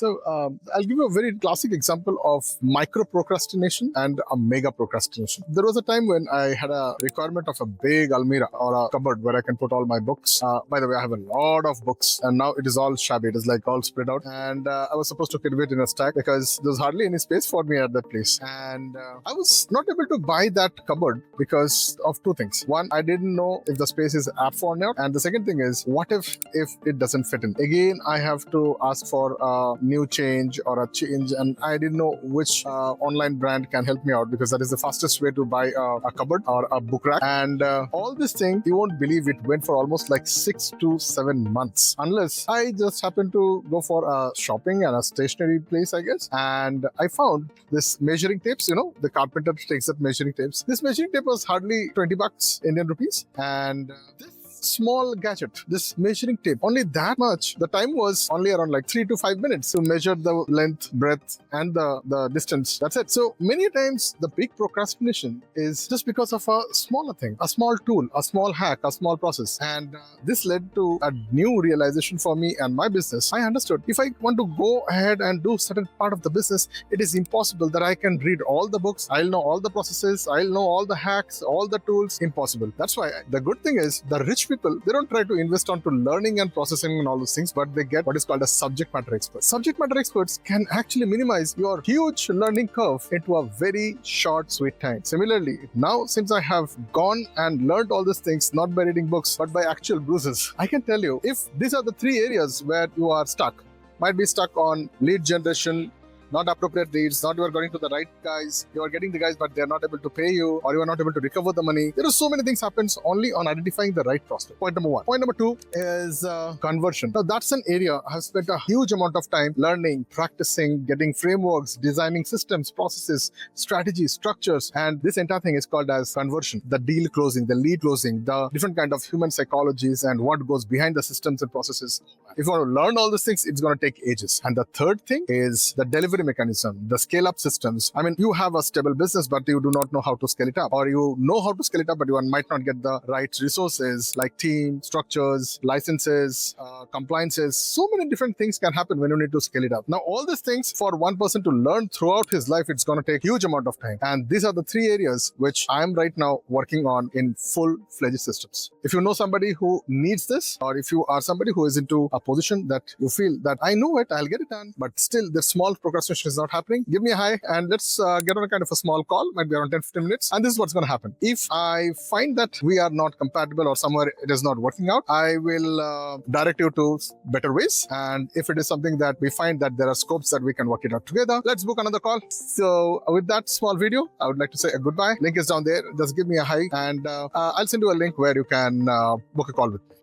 So I'll give you a very classic example of micro procrastination and a mega procrastination. There was a time when I had a requirement of a big almirah or a cupboard where I can put all my books. By the way, I have a lot of books and now it is all shabby. It is like all spread out. And I was supposed to keep it in a stack because there was hardly any space for me at that place. And I was not able to buy that cupboard because of two things. One, I didn't know if the space is apt for or not. And the second thing is, what if it doesn't fit in? Again, I have to ask for a new change or a change. And I didn't know which online brand can help me out because that is the fastest way to buy a cupboard or a book rack. And all this thing, you won't believe it went for almost like 6 to 7 months. Unless I just happened to go for a shopping and a stationery place, I guess. And I found this measuring tapes, the carpenter takes up measuring tapes. This measuring tape was hardly 20 bucks Indian rupees. And this small gadget, this measuring tape, only that much. The time was only around like 3 to 5 minutes to measure the length, breadth, and the distance. That's it. So many times the big procrastination is just because of a smaller thing, a small tool, a small hack, a small process. And this led to a new realization for me and my business. I understood if I want to go ahead and do certain part of the business, it is impossible that I can read all the books, I'll know all the processes, I'll know all the hacks, all the tools. Impossible. That's why the good thing is the rich people, they don't try to invest onto learning and processing and all those things, but they get what is called a subject matter expert. Subject matter experts can actually minimize your huge learning curve into a very short, sweet time. Similarly, now since I have gone and learned all these things, not by reading books, but by actual bruises, I can tell you, if these are the 3 areas where you are stuck, might be stuck on lead generation, not appropriate leads, not you are going to the right guys, you are getting the guys but they are not able to pay you, or you are not able to recover the money. There are so many things happens only on identifying the right prospect. Point number 1. Point number 2 is conversion. Now that's an area I have spent a huge amount of time learning, practicing, getting frameworks, designing systems, processes, strategies, structures, and this entire thing is called as conversion. The deal closing, the lead closing, the different kind of human psychologies and what goes behind the systems and processes. If you want to learn all these things, it's going to take ages. And the third thing is the delivery mechanism, the scale-up systems. I mean, you have a stable business, but you do not know how to scale it up, or you know how to scale it up, but you might not get the right resources like team, structures, licenses, compliances. So many different things can happen when you need to scale it up. Now, all these things for one person to learn throughout his life, it's going to take huge amount of time. And these are the 3 areas which I'm right now working on in full-fledged systems. If you know somebody who needs this, or if you are somebody who is into a position that you feel that I know it, I'll get it done, but still the small procrastination is not happening, give me a hi and let's get on a kind of a small call, might be around 10-15 minutes. And this is what's going to happen. If I find that we are not compatible or somewhere it is not working out, I will direct you to better ways. And if it is something that we find that there are scopes that we can work it out together, let's book another call. So with that small video, I would like to say a goodbye. Link is down there. Just give me a hi and I'll send you a link where you can book a call with me.